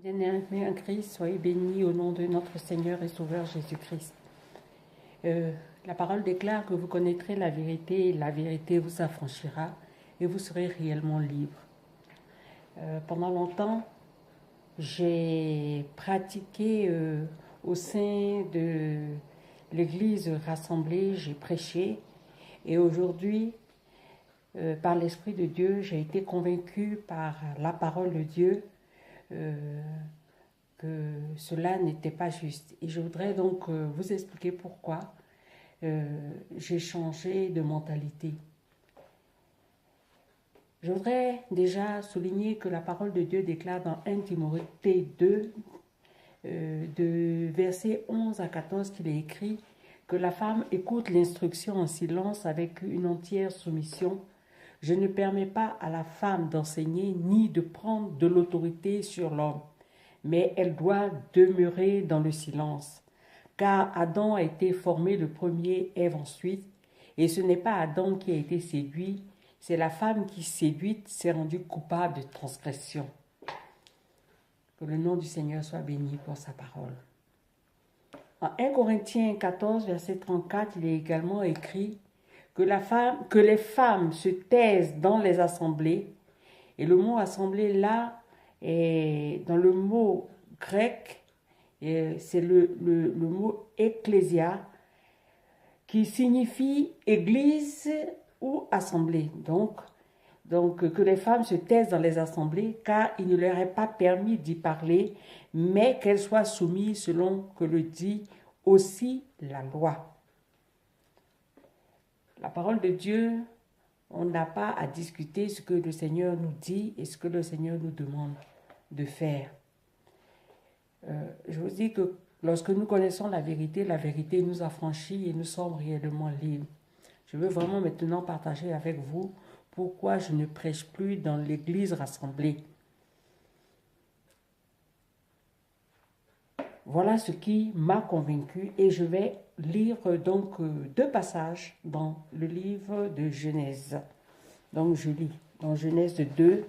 Bien-aimés en Christ, soyez bénis au nom de notre Seigneur et Sauveur Jésus-Christ. La parole déclare que vous connaîtrez et la vérité vous affranchira et vous serez réellement libre. Pendant longtemps, j'ai pratiqué au sein de l'église rassemblée, j'ai prêché et aujourd'hui, par l'Esprit de Dieu, j'ai été convaincue par la parole de Dieu que cela n'était pas juste. Et je voudrais donc vous expliquer pourquoi j'ai changé de mentalité. Je voudrais déjà souligner que la parole de Dieu déclare dans 1 Timothée 2, de versets 11 à 14, qu'il est écrit que la femme écoute l'instruction en silence avec une entière soumission. Je ne permets pas à la femme d'enseigner ni de prendre de l'autorité sur l'homme, mais elle doit demeurer dans le silence. Car Adam a été formé le premier, Ève ensuite, et ce n'est pas Adam qui a été séduit, c'est la femme qui, séduite, s'est rendue coupable de transgression. Que le nom du Seigneur soit béni pour sa parole. En 1 Corinthiens 14, verset 34, il est également écrit que les femmes se taisent dans les assemblées. Et le mot assemblée là, est dans le mot grec, c'est le mot ecclésia, qui signifie église ou assemblée. Donc, que les femmes se taisent dans les assemblées, car il ne leur est pas permis d'y parler, mais qu'elles soient soumises selon que le dit aussi la loi. La parole de Dieu, on n'a pas à discuter ce que le Seigneur nous dit et ce que le Seigneur nous demande de faire. Je vous dis que lorsque nous connaissons la vérité nous affranchit et nous sommes réellement libres. Je veux vraiment maintenant partager avec vous pourquoi je ne prêche plus dans l'église rassemblée. Voilà ce qui m'a convaincu et je vais lire donc deux passages dans le livre de Genèse. Donc je lis dans Genèse 2,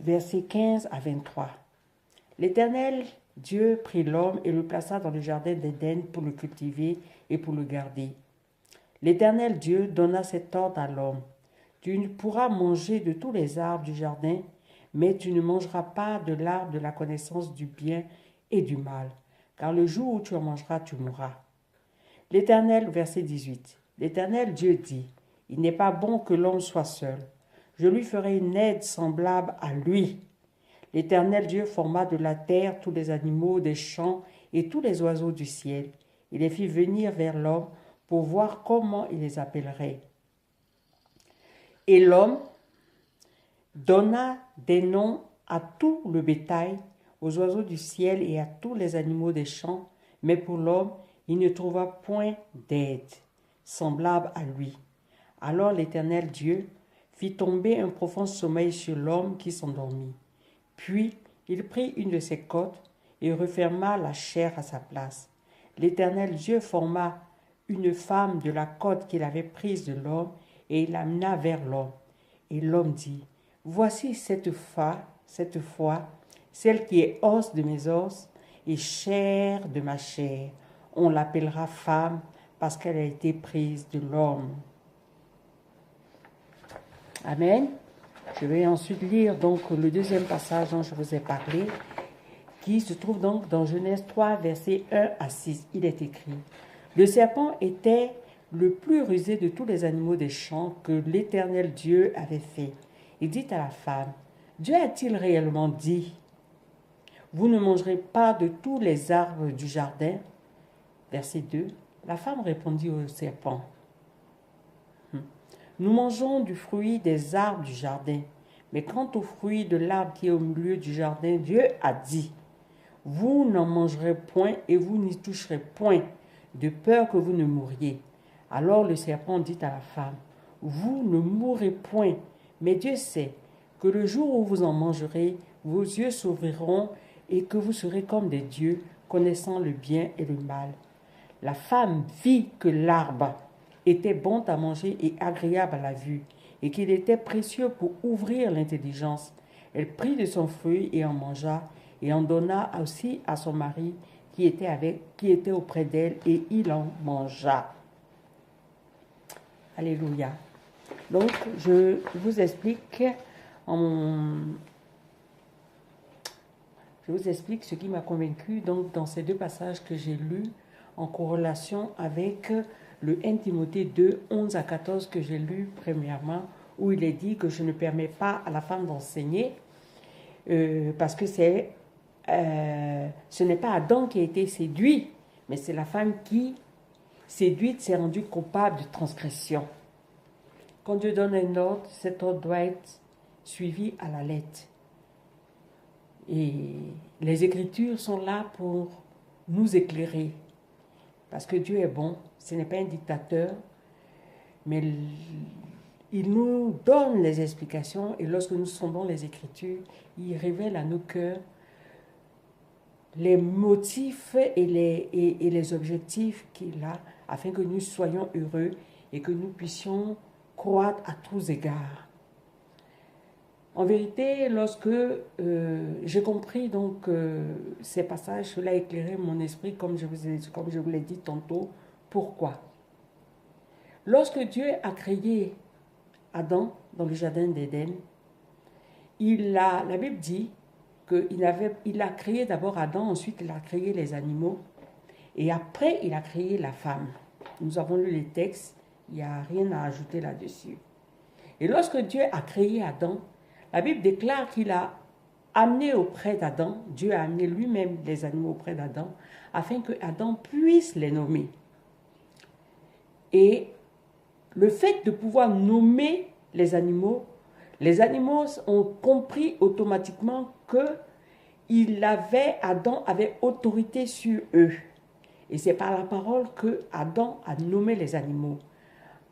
versets 15 à 23. L'Éternel Dieu prit l'homme et le plaça dans le jardin d'Éden pour le cultiver et pour le garder. L'Éternel Dieu donna cet ordre à l'homme. Tu ne pourras manger de tous les arbres du jardin, mais tu ne mangeras pas de l'arbre de la connaissance du bien et du mal, car le jour où tu en mangeras, tu mourras. L'Éternel, verset 18, l'Éternel Dieu dit, il n'est pas bon que l'homme soit seul. Je lui ferai une aide semblable à lui. L'Éternel Dieu forma de la terre tous les animaux des champs et tous les oiseaux du ciel. Il les fit venir vers l'homme pour voir comment il les appellerait. Et l'homme donna des noms à tout le bétail, aux oiseaux du ciel et à tous les animaux des champs, mais pour l'homme, il ne trouva point d'aide semblable à lui. Alors l'Éternel Dieu fit tomber un profond sommeil sur l'homme qui s'endormit. Puis il prit une de ses côtes et referma la chair à sa place. L'Éternel Dieu forma une femme de la côte qu'il avait prise de l'homme et il l'amena vers l'homme. Et l'homme dit, voici cette fois, celle qui est os de mes os et chair de ma chair. On l'appellera femme parce qu'elle a été prise de l'homme. Amen. Je vais ensuite lire donc le deuxième passage dont je vous ai parlé, qui se trouve donc dans Genèse 3, versets 1 à 6. Il est écrit, le serpent était le plus rusé de tous les animaux des champs que l'Éternel Dieu avait fait. Il dit à la femme, Dieu a-t-il réellement dit, vous ne mangerez pas de tous les arbres du jardin? Verset 2, la femme répondit au serpent, nous mangeons du fruit des arbres du jardin, mais quant au fruit de l'arbre qui est au milieu du jardin, Dieu a dit, vous n'en mangerez point et vous n'y toucherez point, de peur que vous ne mouriez. Alors le serpent dit à la femme, vous ne mourrez point, mais Dieu sait que le jour où vous en mangerez, vos yeux s'ouvriront et que vous serez comme des dieux, connaissant le bien et le mal. La femme vit que l'arbre était bon à manger et agréable à la vue, et qu'il était précieux pour ouvrir l'intelligence. Elle prit de son fruit et en mangea, et en donna aussi à son mari qui était auprès d'elle, et il en mangea. Alléluia. Donc, je vous explique ce qui m'a convaincu donc, dans ces deux passages que j'ai lus en corrélation avec le 1 Timothée 2, 11 à 14 que j'ai lu premièrement, où il est dit que je ne permets pas à la femme d'enseigner parce que ce n'est pas Adam qui a été séduit, mais c'est la femme qui, séduite, s'est rendue coupable de transgression. Quand Dieu donne un ordre, cet ordre doit être suivi à la lettre. Et les Écritures sont là pour nous éclairer. Parce que Dieu est bon, ce n'est pas un dictateur, mais il nous donne les explications et lorsque nous sondons les Écritures, il révèle à nos cœurs les motifs et les objectifs qu'il a afin que nous soyons heureux et que nous puissions croître à tous égards. En vérité, lorsque j'ai compris donc ces passages, cela a éclairé mon esprit, comme je vous l'ai dit tantôt. Pourquoi? Lorsque Dieu a créé Adam dans le jardin d'Éden, la Bible dit qu'il a créé d'abord Adam, ensuite il a créé les animaux, et après il a créé la femme. Nous avons lu les textes, il n'y a rien à ajouter là-dessus. Et lorsque Dieu a créé Adam, la Bible déclare qu'il a amené auprès d'Adam, Dieu a amené lui-même les animaux auprès d'Adam, afin que Adam puisse les nommer. Et le fait de pouvoir nommer les animaux ont compris automatiquement que Adam avait autorité sur eux. Et c'est par la parole que Adam a nommé les animaux.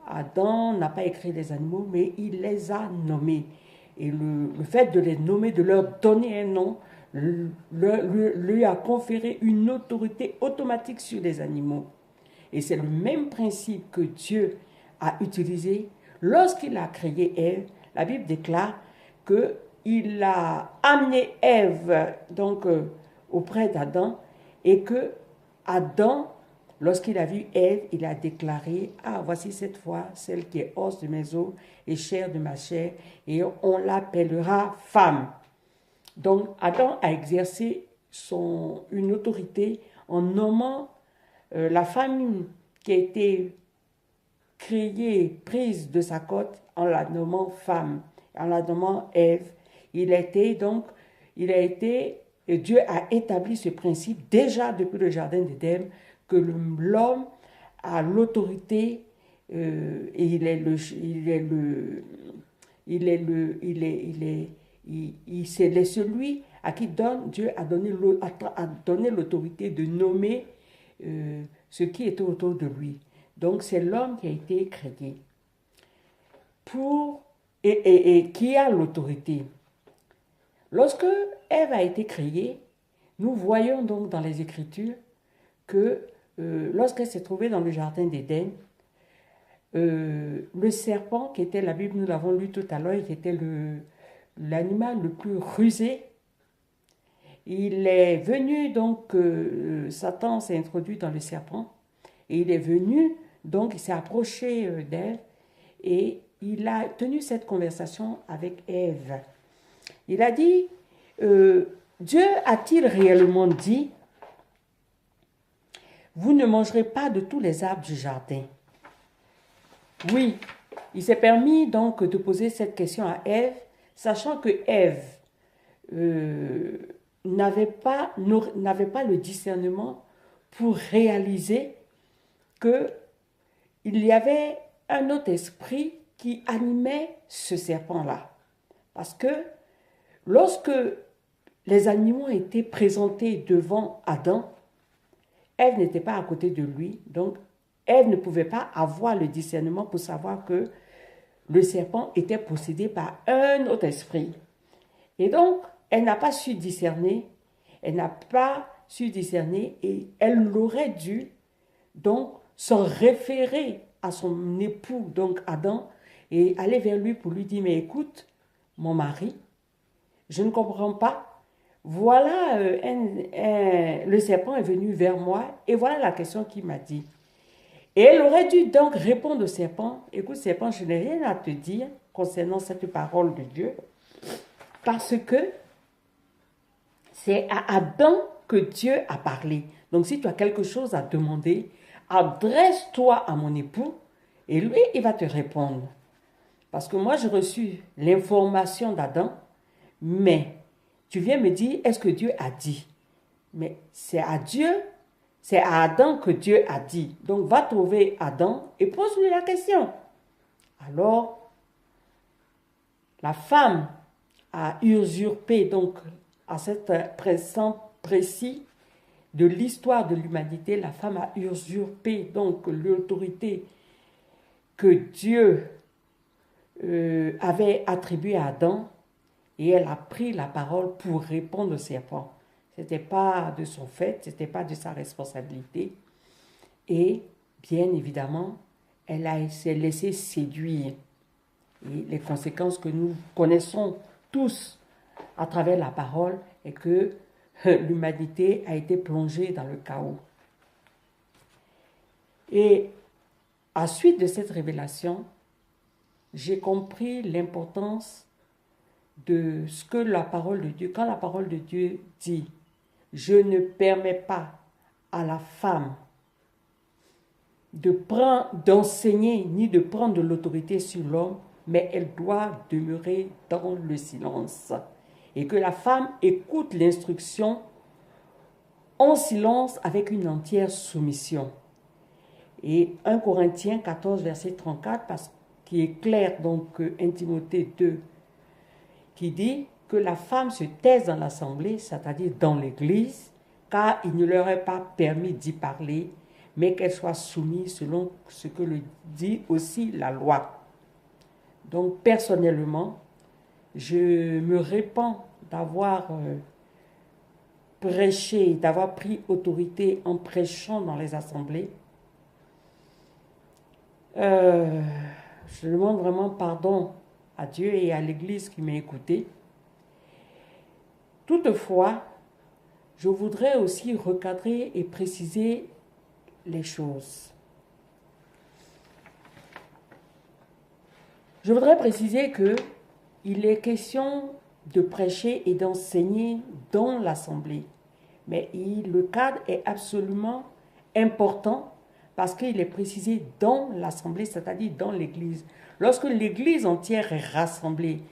Adam n'a pas écrit les animaux, mais il les a nommés. Et le fait de les nommer, de leur donner un nom, lui a conféré une autorité automatique sur les animaux. Et c'est le même principe que Dieu a utilisé lorsqu'il a créé Ève. La Bible déclare qu'il a amené Ève donc, auprès d'Adam et que Adam, lorsqu'il a vu Ève, il a déclaré « Ah, voici cette fois celle qui est os de mes os et chair de ma chair, et on l'appellera femme. » Donc, Adam a exercé une autorité en nommant la femme qui a été créée, prise de sa côte, en la nommant femme, en la nommant Ève. Dieu a établi ce principe déjà depuis le jardin d'Éden, que l'homme a l'autorité et c'est celui à qui Dieu a donné l'autorité de nommer ce qui était autour de lui. Donc c'est l'homme qui a été créé et qui a l'autorité. Lorsque Ève a été créée, nous voyons donc dans les Écritures que lorsqu'elle s'est trouvée dans le jardin d'Éden, le serpent, qui était, la Bible, nous l'avons lu tout à l'heure, qui était l'animal le plus rusé, il est venu, donc, Satan s'est introduit dans le serpent, et il est venu, donc, il s'est approché d'Ève, et il a tenu cette conversation avec Ève. Il a dit, Dieu a-t-il réellement dit, vous ne mangerez pas de tous les arbres du jardin? Oui, il s'est permis donc de poser cette question à Ève, sachant que Ève n'avait pas le discernement pour réaliser qu'il y avait un autre esprit qui animait ce serpent-là. Parce que lorsque les animaux étaient présentés devant Adam, Ève n'était pas à côté de lui, donc Ève ne pouvait pas avoir le discernement pour savoir que le serpent était possédé par un autre esprit. Et donc, elle n'a pas su discerner, et elle aurait dû donc s'en référer à son époux, donc Adam, et aller vers lui pour lui dire, mais écoute, mon mari, je ne comprends pas. Voilà, le serpent est venu vers moi et voilà la question qu'il m'a dit. Et elle aurait dû donc répondre au serpent, écoute serpent, je n'ai rien à te dire concernant cette parole de Dieu, parce que c'est à Adam que Dieu a parlé. Donc si tu as quelque chose à demander, adresse-toi à mon époux et lui, il va te répondre. Parce que moi, j'ai reçu l'information d'Adam, mais tu viens me dire, est-ce que Dieu a dit? Mais c'est à Dieu, c'est à Adam que Dieu a dit. Donc va trouver Adam et pose-lui la question. Alors, la femme a usurpé, donc à cet instant précis de l'histoire de l'humanité, la femme a usurpé donc l'autorité que Dieu avait attribuée à Adam et elle a pris la parole pour répondre au serpent. Ce n'était pas de son fait, ce n'était pas de sa responsabilité. Et bien évidemment, elle s'est laissée séduire. Et les conséquences que nous connaissons tous à travers la parole est que l'humanité a été plongée dans le chaos. Et à suite de cette révélation, j'ai compris l'importance de ce que la parole de Dieu, quand la parole de Dieu dit, je ne permets pas à la femme d'enseigner ni de prendre de l'autorité sur l'homme, mais elle doit demeurer dans le silence. Et que la femme écoute l'instruction en silence avec une entière soumission. Et 1 Corinthiens 14, verset 34, qui est clair, donc 1 Timothée 2, qui dit que la femme se taise dans l'assemblée, c'est-à-dire dans l'église, car il ne leur est pas permis d'y parler, mais qu'elle soit soumise selon ce que le dit aussi la loi. Donc personnellement, je me répands d'avoir prêché, d'avoir pris autorité en prêchant dans les assemblées. Je demande vraiment pardon à Dieu et à l'Église qui m'a écouté. Toutefois, je voudrais aussi recadrer et préciser les choses. Je voudrais préciser que il est question de prêcher et d'enseigner dans l'assemblée. Mais le cadre est absolument important parce qu'il est précisé dans l'assemblée, c'est-à-dire dans l'église. Lorsque l'église entière est rassemblée,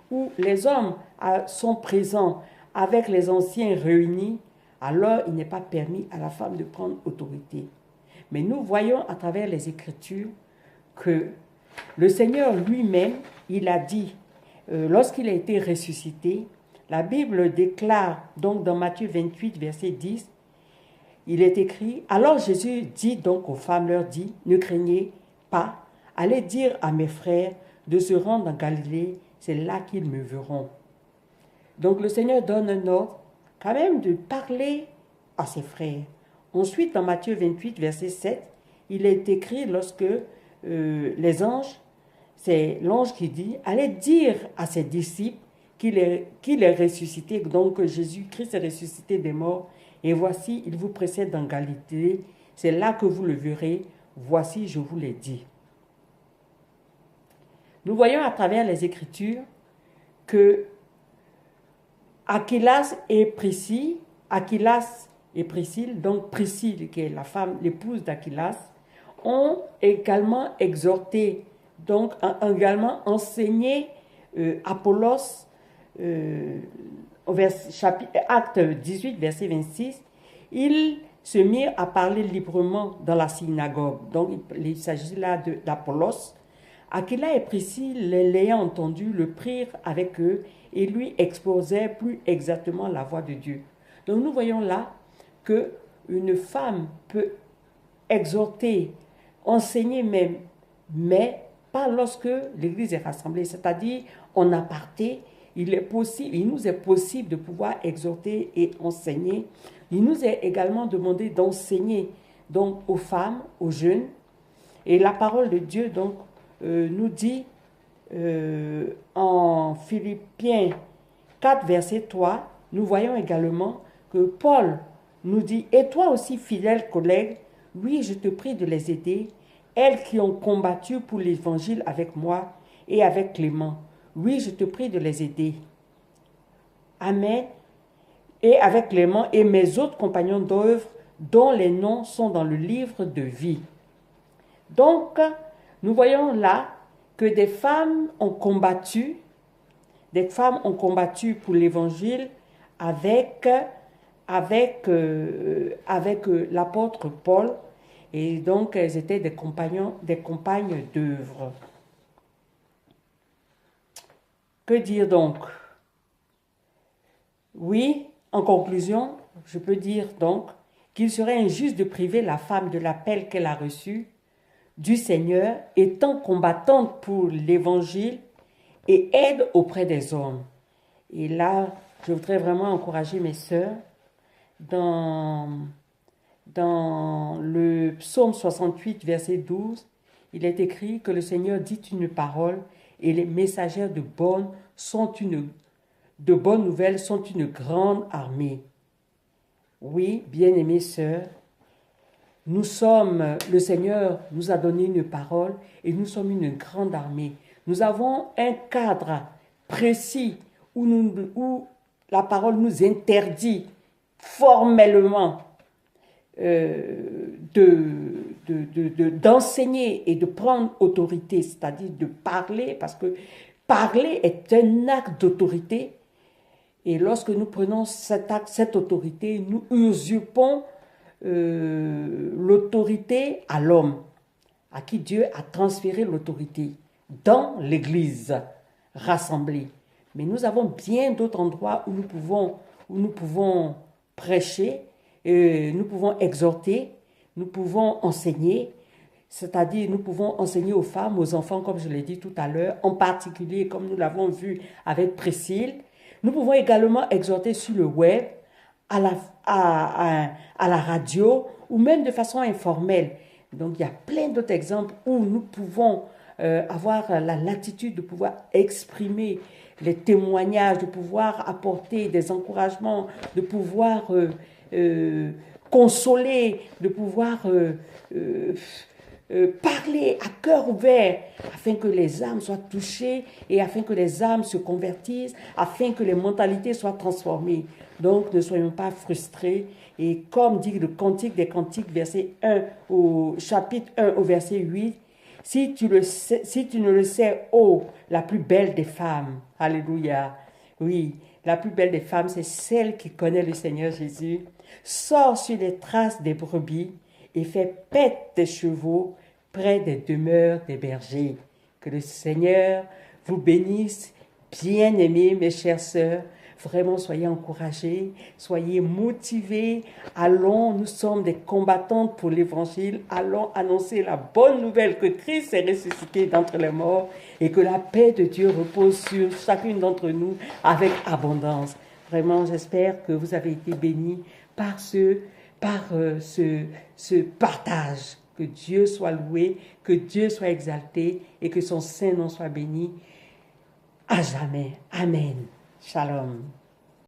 où les hommes sont présents avec les anciens réunis, alors il n'est pas permis à la femme de prendre autorité. Mais nous voyons à travers les Écritures que le Seigneur lui-même, il a dit, lorsqu'il a été ressuscité, la Bible déclare, donc dans Matthieu 28, verset 10, il est écrit, alors Jésus dit donc aux femmes, leur dit, ne craignez pas, allez dire à mes frères de se rendre en Galilée, c'est là qu'ils me verront. Donc le Seigneur donne un ordre, quand même, de parler à ses frères. Ensuite, dans Matthieu 28, verset 7, il est écrit lorsque les anges, c'est l'ange qui dit, allez dire à ses disciples qu'il est ressuscité, donc que Jésus-Christ est ressuscité des morts, et voici, il vous précède en Galilée, c'est là que vous le verrez, voici, je vous l'ai dit. Nous voyons à travers les Écritures que Aquilas et Priscille, donc Priscille, qui est la femme, l'épouse d'Aquilas, ont également exhorté, donc également enseigné Apollos, acte 18, verset 26, ils se mirent à parler librement dans la synagogue. Donc il s'agit là d'Apollos. Aquila et Priscille, l'ayant entendu, le prirent avec eux et lui exposaient plus exactement la voix de Dieu. Donc nous voyons là que une femme peut exhorter, enseigner même, mais pas lorsque l'Église est rassemblée, c'est-à-dire en aparté. Il nous est possible de pouvoir exhorter et enseigner. Il nous est également demandé d'enseigner donc aux femmes, aux jeunes. Et la parole de Dieu donc nous dit en Philippiens 4, verset 3, nous voyons également que Paul nous dit, « Et toi aussi, fidèle collègue, oui, je te prie de les aider, elles qui ont combattu pour l'évangile avec moi et avec Clément. Oui, je te prie de les aider. » Amen. Et avec Clément et mes autres compagnons d'œuvre, dont les noms sont dans le livre de vie. Donc, nous voyons là que des femmes ont combattu pour l'évangile avec l'apôtre Paul, et donc elles étaient des compagnes d'œuvre. Que dire donc? Oui, en conclusion, je peux dire donc qu'il serait injuste de priver la femme de l'appel qu'elle a reçu du Seigneur, étant combattante pour l'évangile et aide auprès des hommes. Et là, je voudrais vraiment encourager mes sœurs dans le psaume 68, verset 12, il est écrit que le Seigneur dit une parole et les messagères de bonnes nouvelles sont une grande armée. Oui, bien-aimées sœurs, le Seigneur nous a donné une parole et nous sommes une grande armée. Nous avons un cadre précis où la parole nous interdit formellement d'enseigner et de prendre autorité, c'est-à-dire de parler, parce que parler est un acte d'autorité. Et lorsque nous prenons cette autorité, nous usurpons l'autorité à l'homme, à qui Dieu a transféré l'autorité dans l'Église rassemblée. Mais nous avons bien d'autres endroits où nous pouvons prêcher, nous pouvons exhorter, nous pouvons enseigner, c'est-à-dire nous pouvons enseigner aux femmes, aux enfants, comme je l'ai dit tout à l'heure, en particulier comme nous l'avons vu avec Priscille. Nous pouvons également exhorter sur le web, à la radio ou même de façon informelle. Donc il y a plein d'autres exemples où nous pouvons avoir la latitude de pouvoir exprimer les témoignages, de pouvoir apporter des encouragements, de pouvoir consoler, de pouvoir parler à cœur ouvert afin que les âmes soient touchées et afin que les âmes se convertissent, afin que les mentalités soient transformées. Donc ne soyons pas frustrés, et comme dit le Cantique des Cantiques, chapitre 1 au verset 8, si tu ne le sais, ô la plus belle des femmes, alléluia, oui, la plus belle des femmes, c'est celle qui connaît le Seigneur Jésus, sors sur les traces des brebis et fais paître tes chevaux près des demeures des bergers. Que le Seigneur vous bénisse, bien-aimés, mes chères sœurs. Vraiment, soyez encouragés, soyez motivés. Allons, nous sommes des combattantes pour l'Évangile. Allons annoncer la bonne nouvelle que Christ est ressuscité d'entre les morts et que la paix de Dieu repose sur chacune d'entre nous avec abondance. Vraiment, j'espère que vous avez été bénis par ce partage. Que Dieu soit loué, que Dieu soit exalté et que son Saint-Nom soit béni à jamais. Amen. Shalom.